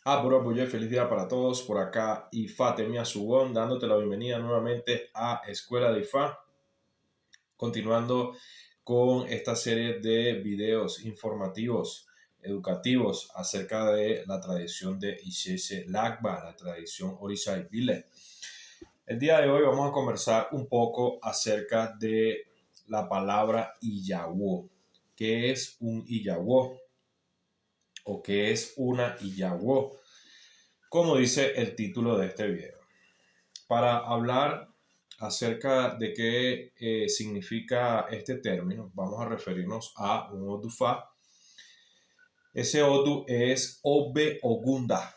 Bro, pues feliz día para todos. Por acá, Ifá Temia Subón, dándote la bienvenida nuevamente a Escuela de Ifá. Continuando con esta serie de videos informativos, educativos acerca de la tradición de Isheshe Lagba, la tradición Orisha y Bile. El día de hoy vamos a conversar un poco acerca de la palabra Iyawo. ¿Qué es un Iyawo? ¿O qué es una Iyawo? Como dice el título de este video. Para hablar acerca de qué significa este término, vamos a referirnos a un Odufá. Ese Odu es Obe Ogunda.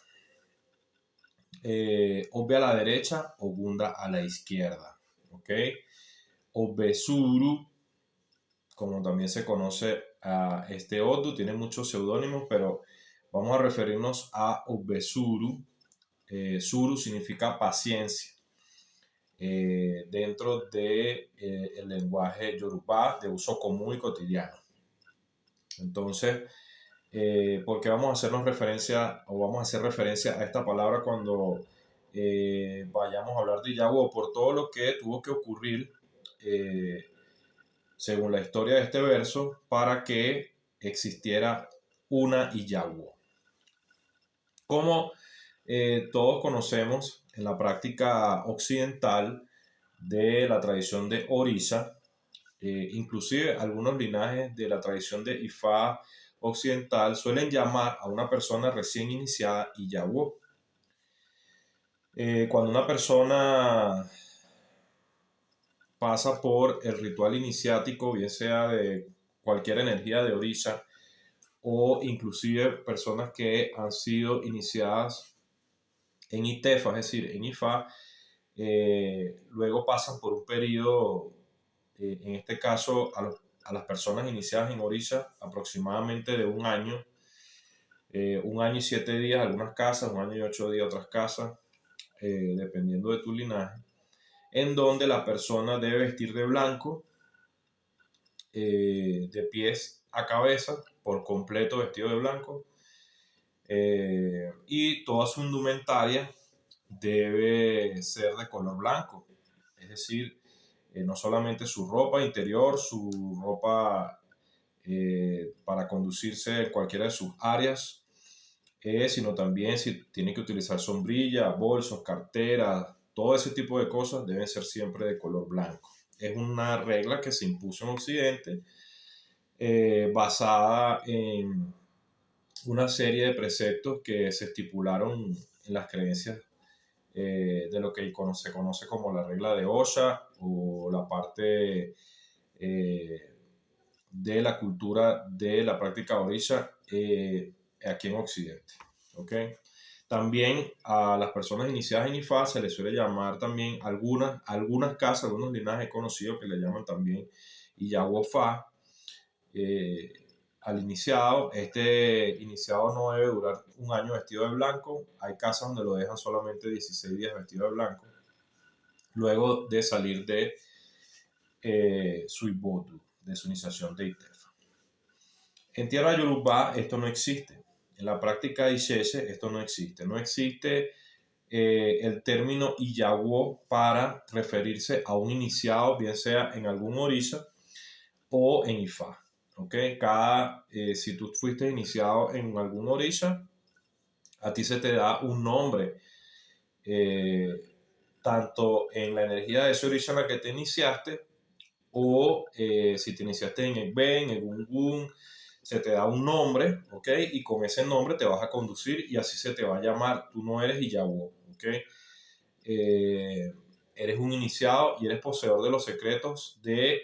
Obe a la derecha, Ogunda a la izquierda. ¿Ok? Obesuru, como también se conoce a este Odu, tiene muchos seudónimos, pero vamos a referirnos a Obesuru. Suru significa paciencia. Dentro de, el lenguaje yorubá de uso común y cotidiano. Entonces, ¿por qué vamos a hacernos referencia o vamos a hacer referencia a esta palabra cuando vayamos a hablar de Iyawo? Por todo lo que tuvo que ocurrir, según la historia de este verso, para que existiera una Iyawo. Como todos conocemos en la práctica occidental de la tradición de Orisha, inclusive algunos linajes de la tradición de Ifá occidental suelen llamar a una persona recién iniciada Iyawo. Cuando una persona pasa por el ritual iniciático, bien sea de cualquier energía de Orisha o inclusive personas que han sido iniciadas en Itefa, es decir, en Ifá, luego pasan por un periodo, en este caso a las personas iniciadas en Orisha, aproximadamente de un año y 7 días algunas casas, un año y 8 días otras casas, dependiendo de tu linaje, en donde la persona debe vestir de blanco, de pies a cabeza, por completo vestido de blanco, y toda su indumentaria debe ser de color blanco, es decir, no solamente su ropa interior, su ropa para conducirse en cualquiera de sus áreas, sino también si tiene que utilizar sombrilla, bolsos, carteras, todo ese tipo de cosas deben ser siempre de color blanco. Es una regla que se impuso en Occidente, basada en una serie de preceptos que se estipularon en las creencias de lo que se conoce como la regla de Osha o la parte de la cultura de la práctica orisha aquí en Occidente. ¿Okay? También a las personas iniciadas en Ifá se les suele llamar también algunas casas, algunos linajes conocidos que le llaman también Iyawofa. Al iniciado, este iniciado no debe durar un año vestido de blanco. Hay casas donde lo dejan solamente 16 días vestido de blanco, luego de salir de su ibotu, de su iniciación de Itefa. En tierra Yoruba esto no existe. En la práctica de Isheshe esto no existe. No existe el término Iyawo para referirse a un iniciado, bien sea en algún orisha o en Ifá. ¿Okay? Si tú fuiste iniciado en algún orisha, a ti se te da un nombre, tanto en la energía de ese orisha en la que te iniciaste, o si te iniciaste en Egben, en Egungun, se te da un nombre, ¿ok? Y con ese nombre te vas a conducir y así se te va a llamar. Tú no eres Iyawo, ¿ok? Eres un iniciado y eres poseedor de los secretos de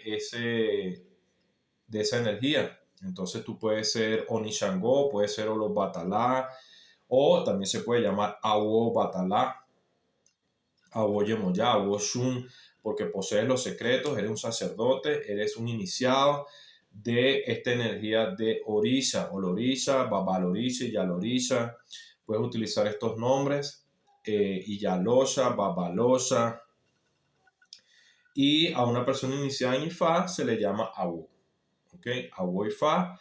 esa energía. Entonces tú puedes ser Onishango, puedes ser Olobatalá, o también se puede llamar Awo Batalá, Awo Yemoya, Awo Shun, porque posees los secretos, eres un sacerdote, eres un iniciado de esta energía de Orisha, Olorisha, Babalorisha y Yalorisha. Puedes utilizar estos nombres, Iyalosha, Babalosha, y a una persona iniciada en Ifá se le llama Awo. ¿Okay? Awo Ifá.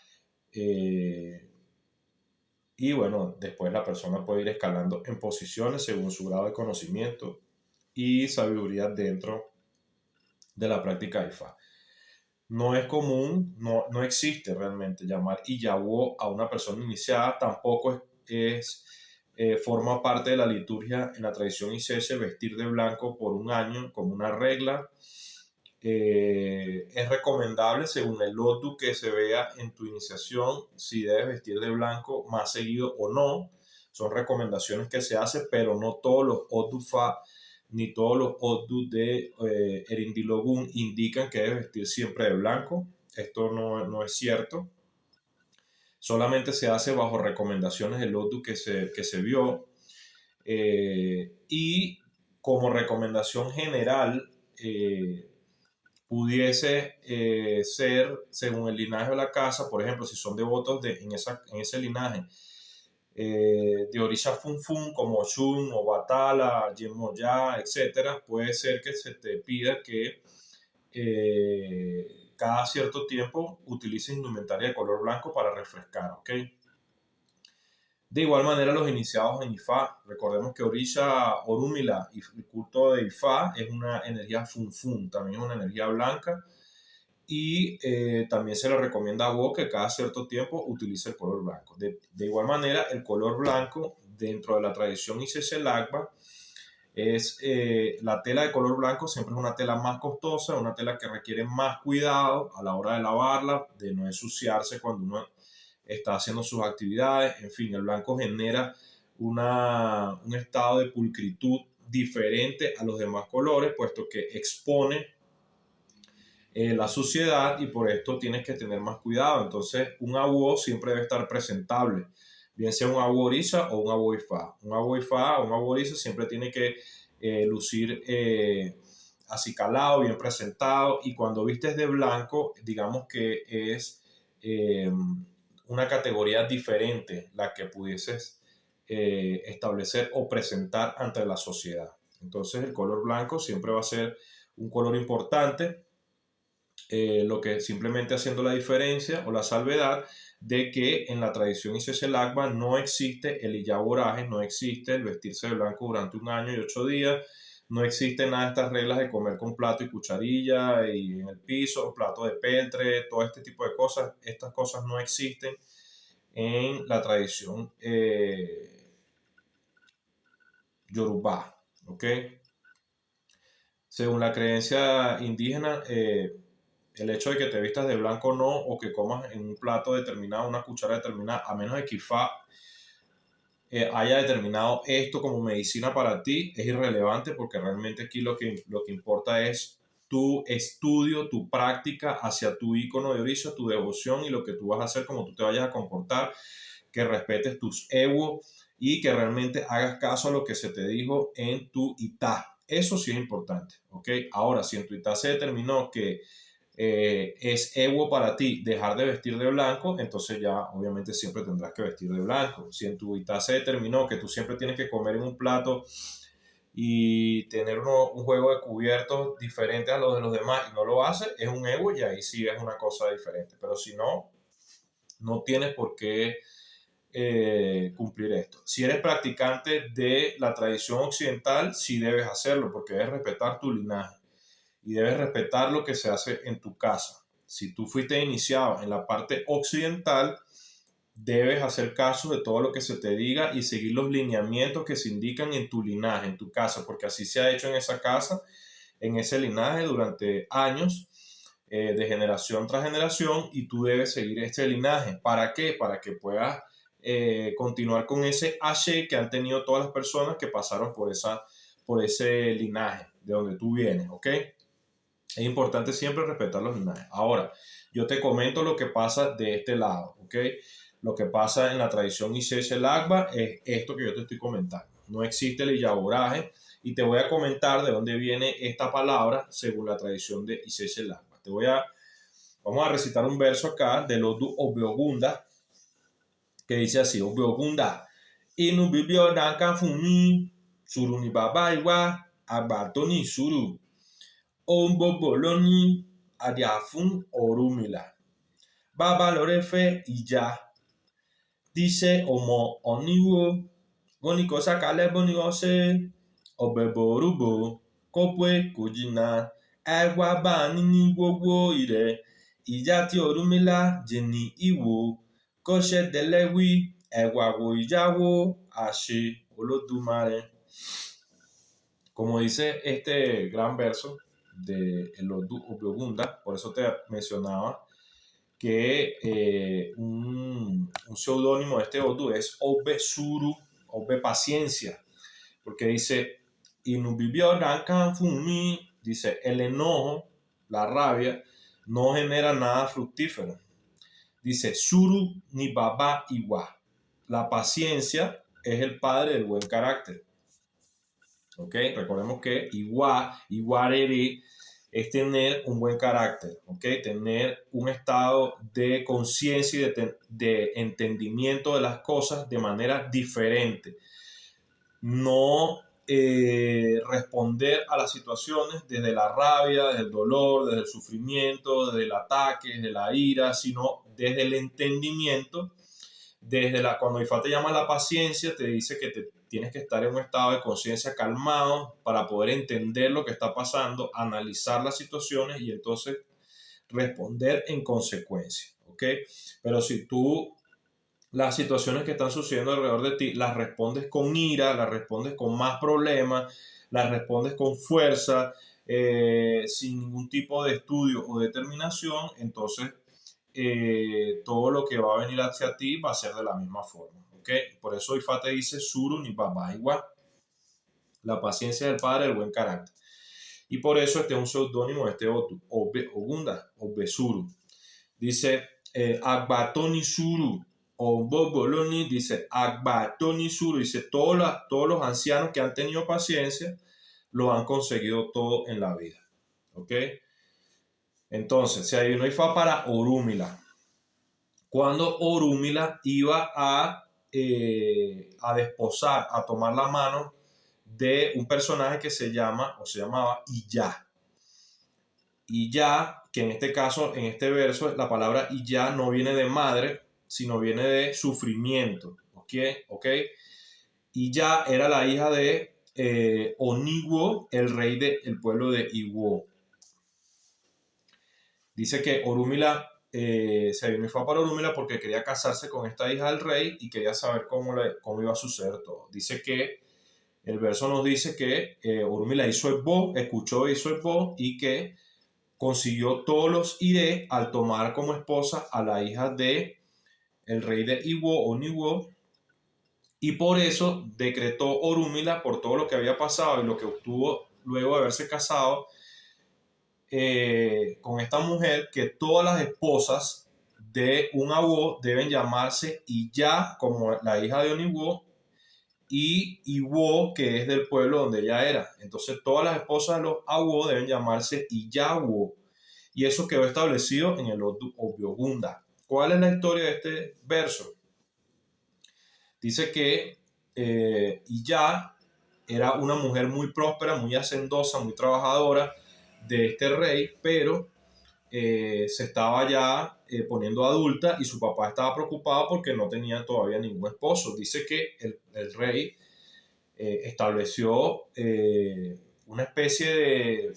Y bueno, después la persona puede ir escalando en posiciones según su grado de conocimiento y sabiduría dentro de la práctica IFA. No es común, no existe realmente llamar Iyawo a una persona iniciada, tampoco forma parte de la liturgia en la tradición Isese vestir de blanco por un año como una regla. Es recomendable, según el lotu que se vea en tu iniciación, si debes vestir de blanco más seguido o no. Son recomendaciones que se hacen, pero no todos los otufa ni todos los odus de Erindilogun indican que debes vestir siempre de blanco. Esto no es cierto. Solamente se hace bajo recomendaciones del odu que se vio. Y como recomendación general, pudiese ser, según el linaje de la casa, por ejemplo, si son devotos en ese linaje, de Orisha Funfun como Shun o Batala, Yemoya, etc., puede ser que se te pida que cada cierto tiempo utilices indumentaria de color blanco para refrescar, ¿ok? De igual manera, los iniciados en Ifá, recordemos que Orisha Orúmila y el culto de Ifá es una energía Funfun, también es una energía blanca, y también se le recomienda a vos que cada cierto tiempo utilice el color blanco. De igual manera, el color blanco dentro de la tradición Ixechelagba es la tela de color blanco siempre es una tela más costosa, una tela que requiere más cuidado a la hora de lavarla, de no ensuciarse cuando uno está haciendo sus actividades. En fin, el blanco genera un estado de pulcritud diferente a los demás colores, puesto que expone la suciedad y por esto tienes que tener más cuidado. Entonces, un abuo siempre debe estar presentable, bien sea un abuo orisa o un abuo ifá. Un abuo ifá o un abuo orisa siempre tiene que lucir acicalado, bien presentado, y cuando vistes de blanco, digamos que es una categoría diferente la que pudieses establecer o presentar ante la sociedad. Entonces, el color blanco siempre va a ser un color importante. Lo que simplemente haciendo la diferencia o la salvedad de que en la tradición Ixechelagba no existe el iyaboraje, no existe el vestirse de blanco durante un año y 8 días, no existe nada de estas reglas de comer con plato y cucharilla y en el piso, plato de peltre, todo este tipo de cosas. Estas cosas no existen en la tradición Yorubá, ¿ok? Según la creencia indígena, el hecho de que te vistas de blanco no, o que comas en un plato determinado, una cuchara determinada, a menos de que Ifá haya determinado esto como medicina para ti, es irrelevante porque realmente aquí lo que importa es tu estudio, tu práctica hacia tu ícono de Orisha, tu devoción y lo que tú vas a hacer, como tú te vayas a comportar, que respetes tus ewo y que realmente hagas caso a lo que se te dijo en tu itá. Eso sí es importante, ¿ok? Ahora, si en tu itá se determinó que es ewo para ti dejar de vestir de blanco, entonces ya obviamente siempre tendrás que vestir de blanco. Si en tu itá se determinó que tú siempre tienes que comer en un plato y tener un juego de cubiertos diferente a los de los demás y no lo haces, es un ewo y ahí sí es una cosa diferente. Pero si no, no tienes por qué cumplir esto. Si eres practicante de la tradición occidental, sí debes hacerlo porque debes respetar tu linaje y debes respetar lo que se hace en tu casa. Si tú fuiste iniciado en la parte occidental, debes hacer caso de todo lo que se te diga y seguir los lineamientos que se indican en tu linaje, en tu casa, porque así se ha hecho en esa casa, en ese linaje durante años, de generación tras generación, y tú debes seguir este linaje. ¿Para qué? Para que puedas continuar con ese H que han tenido todas las personas que pasaron por ese linaje de donde tú vienes, ¿ok? Es importante siempre respetar los linajes. Ahora, yo te comento lo que pasa de este lado, ¿ok? Lo que pasa en la tradición Ixechelagba es esto que yo te estoy comentando. No existe el iyaboraje y te voy a comentar de dónde viene esta palabra según la tradición de Ixechelagba. Vamos a recitar un verso acá del Odu Obeogunda que dice así: Obeogunda, Inu bibio nanka fumi, suru ni baba iwa, abatoni suru. Omboboloni adiafun orumila. Baba lorefe ija. dice omo oniwo boniko sakale boniko se obeborubo kopwe kojina ẹwà bá ní gbogbo ilẹ̀ ìjà tí Ọ̀rúnmìlà jẹni ìwò kọ́ṣẹ́dẹ́lẹ́wì ẹ̀wà wò ìyàwó àṣẹ Olódùmarè. Como dice este gran verso de el Obiogunda, por eso te mencionaba que un seudónimo de este Odu es Obe Suru, Obe Paciencia, porque dice, Inubibió Rankan Fumi, dice, el enojo, la rabia, no genera nada fructífero. Dice, Suru ni Baba Iwa, la paciencia es el padre del buen carácter. ¿Ok? Recordemos que Iwarere es tener un buen carácter, ¿ok? Tener un estado de conciencia y de entendimiento de las cosas de manera diferente. No responder a las situaciones desde la rabia, desde el dolor, desde el sufrimiento, desde el ataque, desde la ira, sino desde el entendimiento. Cuando Ifá te llama la paciencia, te dice que tienes que estar en un estado de conciencia calmado para poder entender lo que está pasando, analizar las situaciones y entonces responder en consecuencia, ¿ok? Pero si tú las situaciones que están sucediendo alrededor de ti las respondes con ira, las respondes con más problemas, las respondes con fuerza, sin ningún tipo de estudio o determinación, entonces todo lo que va a venir hacia ti va a ser de la misma forma, ¿ok? Por eso Ifá te dice Suru ni Baba igual, la paciencia del padre, el buen carácter. Y por eso este es un seudónimo de este Ogunda, Obesuru. Dice Agbatoni Suru, o Boboloni, dice Agbatoni Suru, dice todos los ancianos que han tenido paciencia lo han conseguido todo en la vida, ¿ok? Entonces, se adivinó Ifá para Orúmila. Cuando Orúmila iba a desposar, a tomar la mano de un personaje que se llamaba Iyá. Iyá, que en este caso, en este verso, la palabra Iyá no viene de madre, sino viene de sufrimiento. ¿Ok? Iyá era la hija de Onigwo, el rey del pueblo de Iwo. Dice que Orúmila se vino y fue para Orúmila porque quería casarse con esta hija del rey y quería saber cómo iba a suceder todo. Dice que el verso nos dice que Orúmila escuchó e hizo el bo y que consiguió todos los ide al tomar como esposa a la hija de el rey de Iwo o Niwo, y por eso decretó Orúmila, por todo lo que había pasado y lo que obtuvo luego de haberse casado con esta mujer, que todas las esposas de un Awo deben llamarse Iyá, como la hija de Oniwo, y Iwo, que es del pueblo donde ella era. Entonces todas las esposas de los Awo deben llamarse Iyawo, y eso quedó establecido en el Obiogunda. ¿Cuál es la historia de este verso? Dice que Iyá era una mujer muy próspera, muy hacendosa, muy trabajadora de este rey, pero se estaba ya poniendo adulta y su papá estaba preocupado porque no tenía todavía ningún esposo. Dice que el rey estableció una especie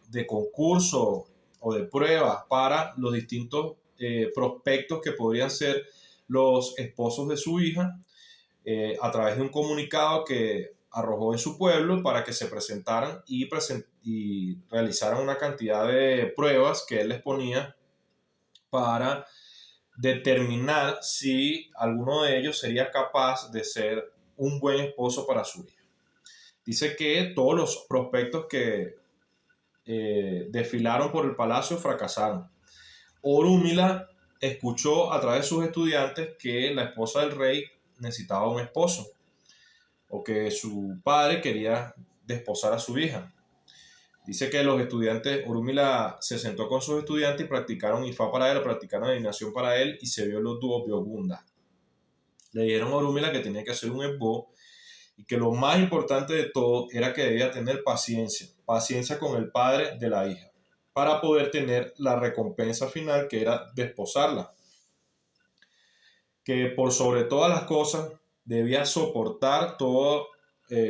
de concurso o de pruebas para los distintos prospectos que podrían ser los esposos de su hija, a través de un comunicado que arrojó en su pueblo para que se presentaran y realizaran una cantidad de pruebas que él les ponía para determinar si alguno de ellos sería capaz de ser un buen esposo para su hija. Dice que todos los prospectos que desfilaron por el palacio fracasaron. Orúmila escuchó a través de sus estudiantes que la esposa del rey necesitaba un esposo, o que su padre quería desposar a su hija. Dice que los estudiantes, Orúmila se sentó con sus estudiantes y practicaron Ifá para él, practicaron adivinación para él y se vio los dúos Biogunda. Le dijeron a Orúmila que tenía que hacer un esbo y que lo más importante de todo era que debía tener paciencia con el padre de la hija, para poder tener la recompensa final, que era desposarla. que por sobre todas las cosas debía soportar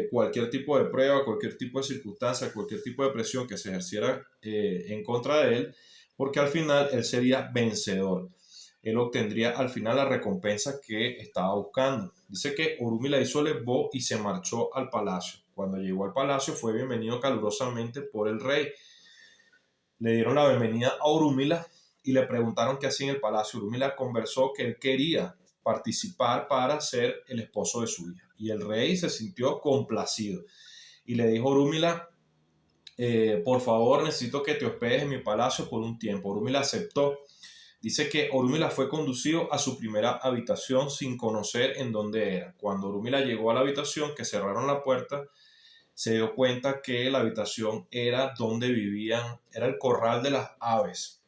cualquier tipo de prueba, cualquier tipo de circunstancia, cualquier tipo de presión que se ejerciera en contra de él, porque al final él sería vencedor. Él obtendría al final la recompensa que estaba buscando. Dice que Orúmila hizo el esbo y se marchó al palacio. Cuando llegó al palacio fue bienvenido calurosamente por el rey. Le dieron la bienvenida a Orúmila y le preguntaron qué hacía en el palacio. Orúmila conversó que él quería participar para ser el esposo de su hija. Y el rey se sintió complacido y le dijo a Orúmila, por favor, necesito que te hospedes en mi palacio por un tiempo. Orúmila aceptó. Dice que Orúmila fue conducido a su primera habitación sin conocer en dónde era. Cuando Orúmila llegó a la habitación, que cerraron la puerta, se dio cuenta que la habitación era donde vivían, era el corral de las aves.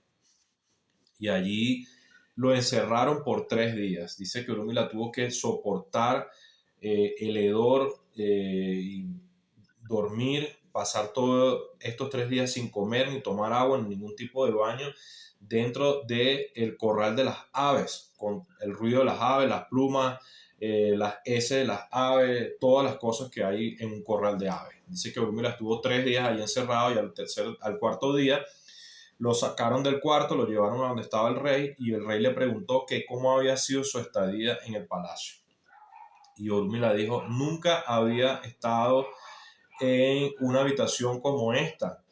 Y allí lo encerraron por 3 días. Dice que Orúmila tuvo que soportar el hedor y dormir, pasar todos estos 3 días sin comer ni tomar agua ni ningún tipo de baño dentro del corral de las aves, con el ruido de las aves, las plumas, las heces de las aves, todas las cosas que hay en un corral de aves. Dice que Orúmila estuvo 3 días ahí encerrado y al cuarto día lo sacaron del cuarto, lo llevaron a donde estaba el rey y el rey le preguntó que cómo había sido su estadía en el palacio. Y Orúmila dijo, nunca había estado en una habitación como esta.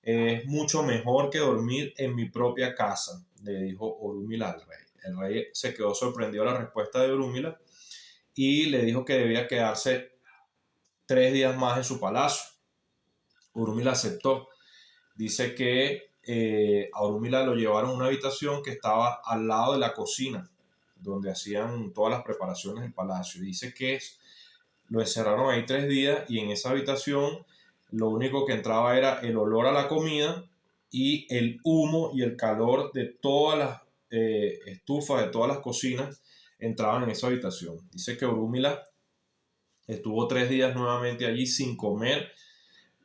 Es mucho mejor que dormir en mi propia casa, le dijo Orúmila al rey. El rey se quedó sorprendido de la respuesta de Orúmila y le dijo que debía quedarse 3 días más en su palacio. Orúmila aceptó. Dice que a Orúmila lo llevaron a una habitación que estaba al lado de la cocina, donde hacían todas las preparaciones del palacio. Dice que lo encerraron ahí 3 días y en esa habitación lo único que entraba era el olor a la comida y el humo y el calor de todas las estufas, de todas las cocinas, entraban en esa habitación. Dice que Orúmila estuvo 3 días nuevamente allí sin comer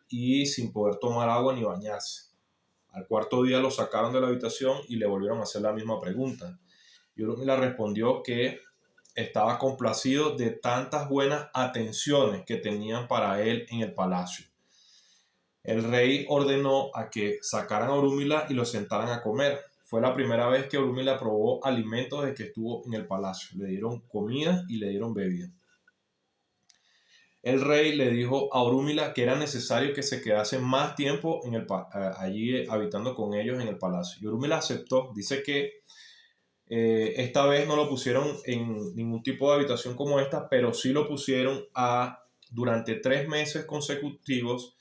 y sin poder tomar agua ni bañarse. Al cuarto día lo sacaron de la habitación y le volvieron a hacer la misma pregunta. Y Orúmila respondió que estaba complacido de tantas buenas atenciones que tenían para él en el palacio. El rey ordenó a que sacaran a Orúmila y lo sentaran a comer. Fue la primera vez que Orúmila probó alimentos desde que estuvo en el palacio. Le dieron comida y le dieron bebida. El rey le dijo a Orúmila que era necesario que se quedase más tiempo allí habitando con ellos en el palacio. Y Orúmila aceptó. Dice que esta vez no lo pusieron en ningún tipo de habitación como esta, pero sí lo pusieron durante 3 meses consecutivos,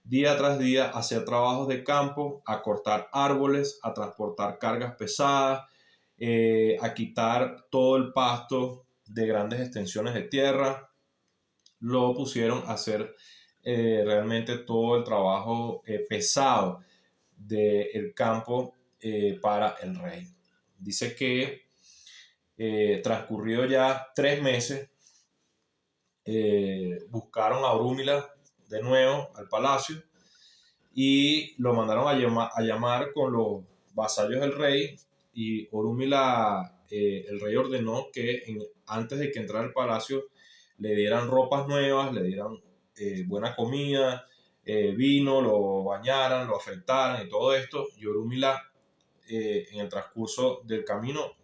día tras día, a hacer trabajos de campo, a cortar árboles, a transportar cargas pesadas, a quitar todo el pasto de grandes extensiones de tierra. Lo pusieron a hacer realmente todo el trabajo pesado del campo para el rey. Dice que transcurrido ya 3 meses, buscaron a Orúmila de nuevo al palacio y lo mandaron a llamar con los vasallos del rey. Y Orúmila, el rey ordenó que antes de que entrara al palacio le dieran ropas nuevas, le dieran buena comida, vino, lo bañaran, lo afeitaran y todo esto. Y Orúmila, en el transcurso del camino,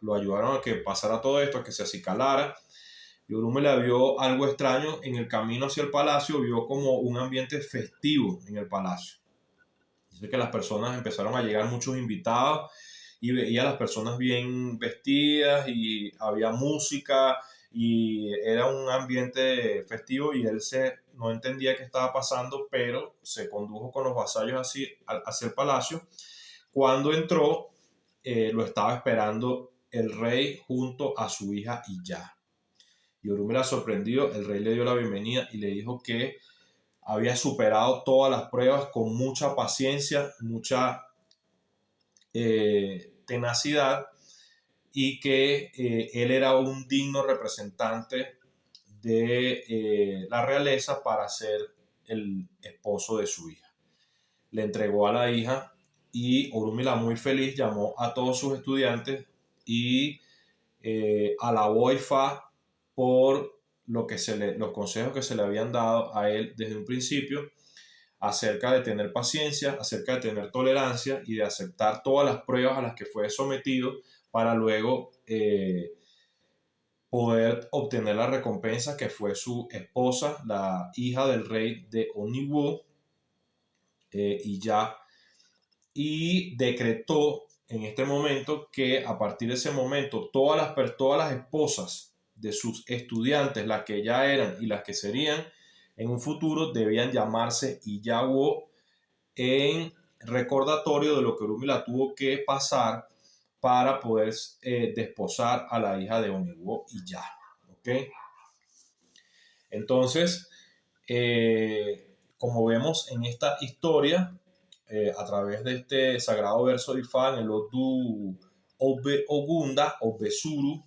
lo ayudaron a que pasara todo esto, a que se acicalara. Y Orúmila vio algo extraño en el camino hacia el palacio, vio como un ambiente festivo en el palacio. Dice que las personas empezaron a llegar, muchos invitados, y veía a las personas bien vestidas y había música y era un ambiente festivo y él no entendía qué estaba pasando, pero se condujo con los vasallos hacia el palacio. Cuando entró, lo estaba esperando el rey junto a su hija y ya. Y Orúmila, sorprendido, el rey le dio la bienvenida y le dijo que había superado todas las pruebas con mucha paciencia, mucha tenacidad, y que él era un digno representante de la realeza para ser el esposo de su hija. Le entregó a la hija y Orúmila, muy feliz, llamó a todos sus estudiantes y alabó a Ifá por los consejos que se le habían dado a él desde un principio acerca de tener paciencia, acerca de tener tolerancia y de aceptar todas las pruebas a las que fue sometido para luego poder obtener la recompensa que fue su esposa, la hija del rey de Oniwo, y decretó en este momento que a partir de ese momento todas las esposas de sus estudiantes, las que ya eran y las que serían en un futuro, debían llamarse Iyawo, en recordatorio de lo que Orunmila tuvo que pasar para poder desposar a la hija de Oniwo Iya. ¿Okay? Entonces, como vemos en esta historia, a través de este sagrado verso de Ifá en el Odu Ogunda o Besuru,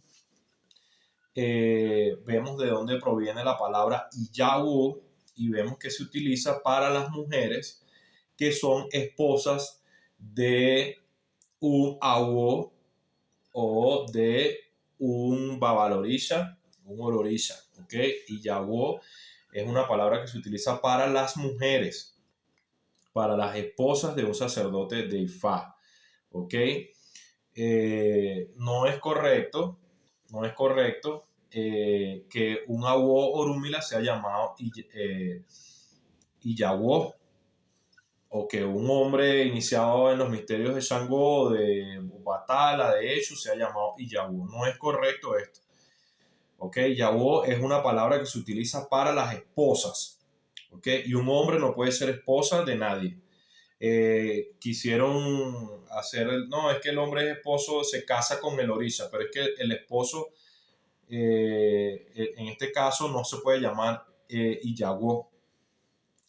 vemos de dónde proviene la palabra Iyawo y vemos que se utiliza para las mujeres que son esposas de un awo o de un babalorisha, un ororisha, ¿ok? Iyawo es una palabra que se utiliza para las mujeres, para las esposas de un sacerdote de Ifá, ¿ok? No es correcto que un awo Orunmila sea llamado Iyawo, o que un hombre iniciado en los misterios de Shango, de Batala, de Eshu, sea llamado Iyawo. No es correcto esto. ¿Ok? Iyawo es una palabra que se utiliza para las esposas. ¿Ok? Y un hombre no puede ser esposa de nadie. Quisieron hacer, no, es que el hombre es esposo, se casa con el orisha, pero es que el esposo, en este caso, no se puede llamar Iyawo.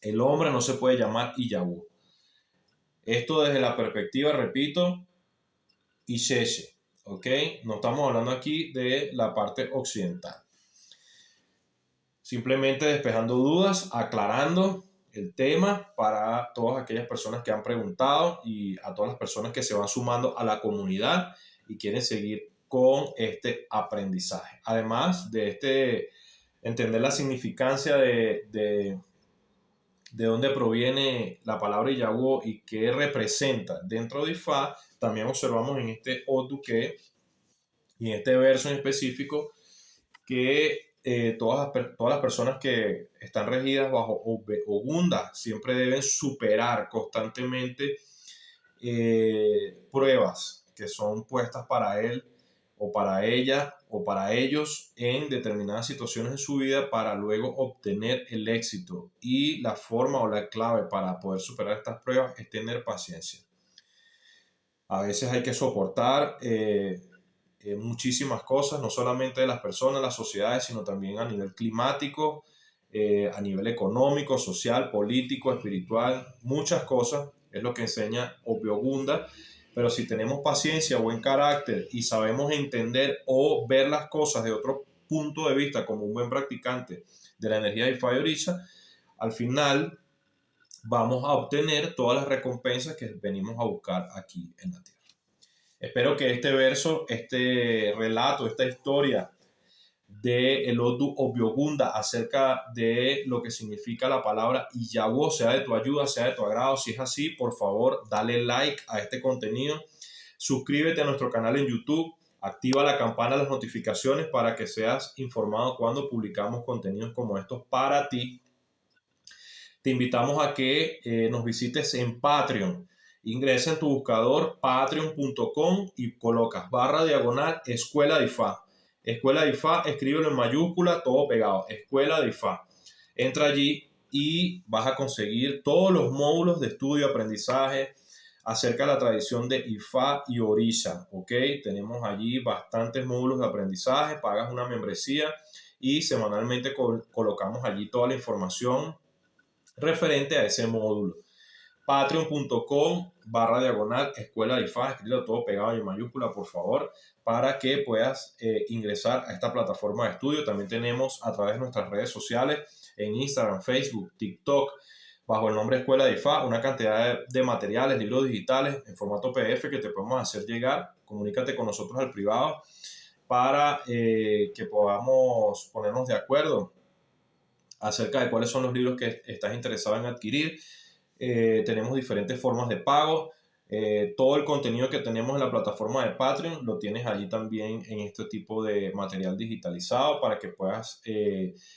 El hombre no se puede llamar Iyawo. Esto desde la perspectiva, repito, Isheshe, ¿ok? No estamos hablando aquí de la parte occidental. Simplemente despejando dudas, aclarando el tema para todas aquellas personas que han preguntado y a todas las personas que se van sumando a la comunidad y quieren seguir con este aprendizaje. Además de entender la significancia de dónde proviene la palabra Iyawo y qué representa dentro de Ifá, también observamos en este Odu y en este verso en específico que todas las personas que están regidas bajo Ogunda siempre deben superar constantemente pruebas que son puestas para él o para ella o para ellos en determinadas situaciones en su vida para luego obtener el éxito. Y la forma o la clave para poder superar estas pruebas es tener paciencia. A veces hay que soportar muchísimas cosas, no solamente de las personas, las sociedades, sino también a nivel climático, a nivel económico, social, político, espiritual, muchas cosas. Es lo que enseña Obiogunda. Pero si tenemos paciencia, buen carácter y sabemos entender o ver las cosas de otro punto de vista como un buen practicante de la energía de Ifá y Orisha, al final vamos a obtener todas las recompensas que venimos a buscar aquí en la Tierra. Espero que este verso, este relato, esta historia de el Odu Obiogunda acerca de lo que significa la palabra Iyawo sea de tu ayuda, sea de tu agrado. Si es así, por favor, dale like a este contenido, suscríbete a nuestro canal en YouTube, activa la campana de las notificaciones para que seas informado cuando publicamos contenidos como estos para ti. Te invitamos a que nos visites en Patreon. Ingresa en tu buscador patreon.com y colocas // Escuela de Ifá. Escuela de Ifá, escríbelo en mayúscula, todo pegado. Escuela de Ifá. Entra allí y vas a conseguir todos los módulos de estudio y aprendizaje acerca de la tradición de Ifá y Orisha. ¿Ok? Tenemos allí bastantes módulos de aprendizaje. Pagas una membresía y semanalmente colocamos allí toda la información referente a ese módulo. Patreon.com // Escuela de Ifá, escríbelo todo pegado en mayúscula, por favor, para que puedas ingresar a esta plataforma de estudio. También tenemos a través de nuestras redes sociales, en Instagram, Facebook, TikTok, bajo el nombre Escuela de Ifá, una cantidad de materiales, libros digitales en formato PDF que te podemos hacer llegar. Comunícate con nosotros al privado para que podamos ponernos de acuerdo acerca de cuáles son los libros que estás interesado en adquirir. Tenemos diferentes formas de pago. Todo el contenido que tenemos en la plataforma de Patreon lo tienes allí también en este tipo de material digitalizado para que puedas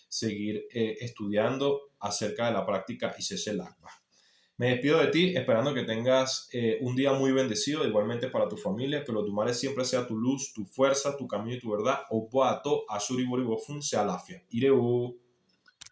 seguir estudiando acerca de la práctica ICC-LACBA. Me despido de ti esperando que tengas un día muy bendecido, igualmente para tu familia, que lo tu mare siempre sea tu luz, tu fuerza, tu camino y tu verdad. Opo ato, asuri bori bofun, sea lafia. Ireu.